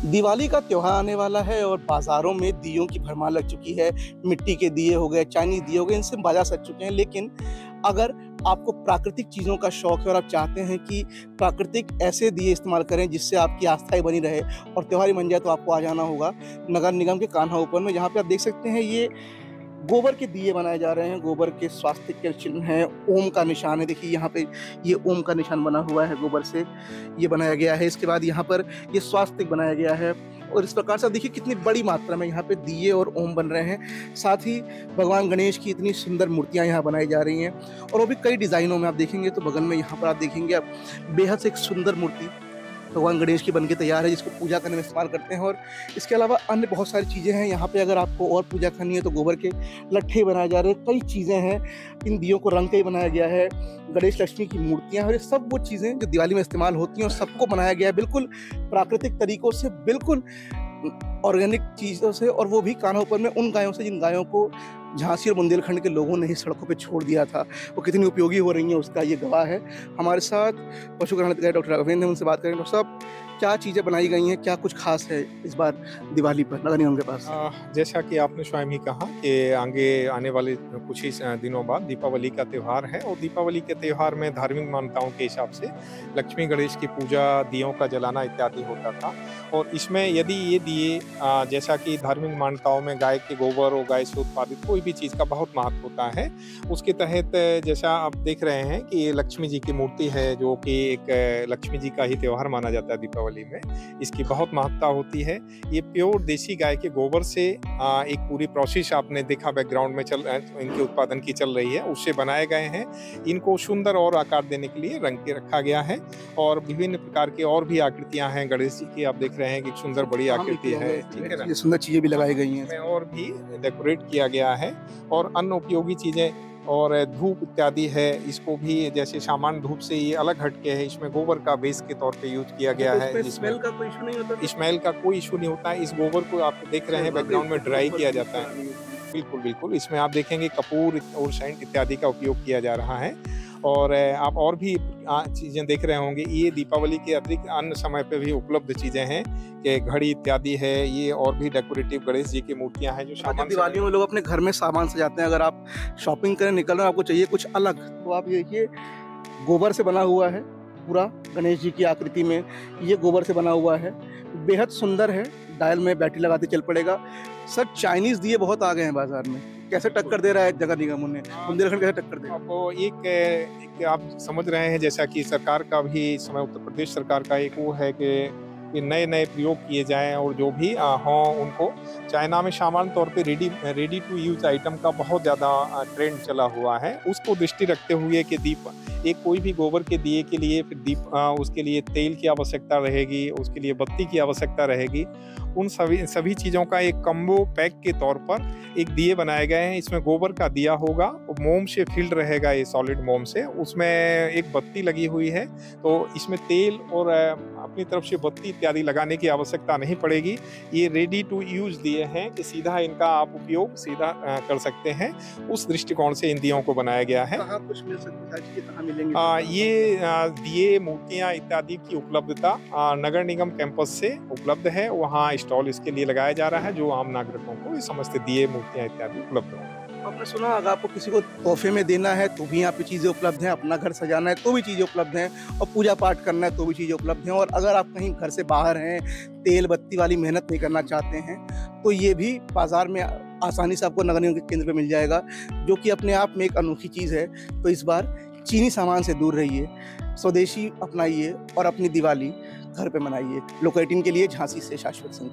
दिवाली का त्योहार आने वाला है और बाज़ारों में दियों की भरमार लग चुकी है। मिट्टी के दिए हो गए, चाइनीज़ दिए हो गए, इनसे बाज़ार सज चुके हैं। लेकिन अगर आपको प्राकृतिक चीज़ों का शौक है और आप चाहते हैं कि प्राकृतिक ऐसे दिए इस्तेमाल करें जिससे आपकी आस्था ही बनी रहे और त्योहार ही बन जाए, तो आपको आ जाना होगा नगर निगम के कान्हा ओपन में, जहाँ पे आप देख सकते हैं ये गोबर के दिए बनाए जा रहे हैं। गोबर के स्वास्थ्य के चिन्ह हैं, ओम का निशान है। देखिए यहाँ पे ये ओम का निशान बना हुआ है, गोबर से ये बनाया गया है। इसके बाद यहाँ पर ये स्वास्तिक बनाया गया है और इस प्रकार से आप देखिए कितनी बड़ी मात्रा में यहाँ पे दिए और ओम बन रहे हैं। साथ ही भगवान गणेश की इतनी सुंदर मूर्तियाँ यहाँ बनाई जा रही हैं और वो भी कई डिज़ाइनों में। आप देखेंगे तो बगल में यहाँ पर आप देखेंगे आप बेहद से एक सुंदर मूर्ति भगवान गणेश की बनके तैयार है, जिसको पूजा करने में इस्तेमाल करते हैं। और इसके अलावा अन्य बहुत सारी चीज़ें हैं यहाँ पे। अगर आपको और पूजा करनी है तो गोबर के लट्ठे बनाए जा रहे हैं, कई चीज़ें हैं। इन दियों को रंग के ही बनाया गया है। गणेश लक्ष्मी की मूर्तियाँ और ये सब वो चीज़ें जो दिवाली में इस्तेमाल होती हैं और सबको बनाया गया है बिल्कुल प्राकृतिक तरीकों से, बिल्कुल ऑर्गेनिक चीज़ों से, और वो भी कान्हा ओपन में उन गायों से जिन गायों को झांसी और बुंदेलखंड के लोगों ने ही सड़कों पे छोड़ दिया था। वो कितनी उपयोगी हो रही हैं उसका ये गवाह है। हमारे साथ पशु कल्याण अधिकारी डॉक्टर राघवेंद्र हैं, उनसे बात करेंगे। डॉक्टर साहब, क्या चीज़ें बनाई गई हैं, क्या कुछ खास है इस बार दिवाली पर नगर निगम के पास? जैसा कि आपने स्वयं ही कहा कि आगे आने वाले कुछ ही दिनों बाद दीपावली का त्यौहार है और दीपावली के त्यौहार में धार्मिक मान्यताओं के हिसाब से लक्ष्मी गणेश की पूजा, दियों का जलाना इत्यादि होता था। और इसमें यदि ये दिए जैसा कि धार्मिक मान्यताओं में गाय के गोबर और गाय से उत्पादित कोई भी चीज़ का बहुत महत्व होता है, उसके तहत जैसा आप देख रहे हैं कि ये लक्ष्मी जी की मूर्ति है, जो कि एक लक्ष्मी जी का ही त्यौहार माना जाता है दीपावली में। इसकी बहुत महत्ता होती है। ये प्योर देसी गाय के गोबर से एक पूरी प्रोसेस आपने देखा बैकग्राउंड में इनके उत्पादन की चल रही है, उससे बनाए गए हैं। इनको सुंदर और आकार देने के लिए रंग के रखा गया है और विभिन्न प्रकार की और भी आकृतियां हैं। गणेश जी की आप देख रहे हैं कि सुंदर बड़ी आकृति है, ठीक है ना। ये सुंदर चीज़ें भी लगाई गई हैं और भी डेकोरेट किया गया है और अन्य उपयोगी चीजें और धूप इत्यादि है। इसको भी जैसे सामान्य धूप से ये अलग हटके है, इसमें गोबर का बेस के तौर पे यूज किया गया है। स्मेल का कोई इशू नहीं होता? स्मेल का कोई इशू नहीं होता है। इस गोबर को आप देख रहे हैं बैकग्राउंड में ड्राई किया जाता है। बिल्कुल बिल्कुल, इसमें आप देखेंगे कपूर और सेंट इत्यादि का उपयोग किया जा रहा है। और आप और भी चीज़ें देख रहे होंगे। ये दीपावली के अतिरिक्त अन्य समय पे भी उपलब्ध चीज़ें हैं कि घड़ी इत्यादि है। ये और भी डेकोरेटिव गणेश जी की मूर्तियां हैं जो सामान दिवालियों में लोग अपने घर में सामान सजाते हैं। अगर आप शॉपिंग करने निकल रहे हैं, आपको चाहिए कुछ अलग, तो आप ये देखिए गोबर से बना हुआ है पूरा। गणेश जी की आकृति में ये गोबर से बना हुआ है, बेहद सुंदर है। डायल में बैटरी लगाते चल पड़ेगा। सर, चाइनीज दिए बहुत आ गए हैं बाजार में, कैसे टक्कर दे रहा है नगर निगम? उन्हें बुंदेलखंड कैसे टक्कर दे? आपको एक आप समझ रहे हैं जैसा कि सरकार का भी इस समय उत्तर प्रदेश सरकार का एक वो है कि नए प्रयोग किए जाएं और जो भी हों उनको। चाइना में सामान्य तौर पे रेडी टू यूज आइटम का बहुत ज़्यादा ट्रेंड चला हुआ है। उसको दृष्टि रखते हुए कि एक कोई भी गोबर के दिए के लिए फिर उसके लिए तेल की आवश्यकता रहेगी, उसके लिए बत्ती की आवश्यकता रहेगी। उन सभी चीज़ों का एक कम्बो पैक के तौर पर एक दिए बनाए गए हैं। इसमें गोबर का दिया होगा, मोम से फिल्ड रहेगा, ये सॉलिड मोम से। उसमें एक बत्ती लगी हुई है, तो इसमें तेल और अपनी तरफ से बत्ती इत्यादि लगाने की आवश्यकता नहीं पड़ेगी। ये रेडी टू यूज दिए हैं कि सीधा इनका आप उपयोग सीधा कर सकते हैं। उस दृष्टिकोण से इन दियों को बनाया गया है। कहाँ कुछ मिल सकती है, कहाँ मिलेंगे? ये दिए, मूर्तियाँ इत्यादि की उपलब्धता नगर निगम कैंपस से उपलब्ध है। वहाँ स्टॉल इसके लिए लगाया जा रहा है, जो आम नागरिकों को समस्त दिए, मूर्तियाँ इत्यादि उपलब्ध होंगे। आपने सुना, अगर आपको किसी को तोहफे में देना है तो भी यहाँ पे चीज़ें उपलब्ध हैं, अपना घर सजाना है तो भी चीज़ें उपलब्ध हैं, और पूजा पाठ करना है तो भी चीज़ें उपलब्ध हैं। और अगर आप कहीं घर से बाहर हैं, तेल बत्ती वाली मेहनत नहीं करना चाहते हैं, तो ये भी बाज़ार में आसानी से आपको नगर निगम के केंद्र पे मिल जाएगा, जो कि अपने आप में एक अनोखी चीज़ है। तो इस बार चीनी सामान से दूर रहिए, स्वदेशी अपनाइए और अपनी दिवाली घर पे मनाइए। लोकेटिंग के लिए झांसी से शाश्वत सिंह।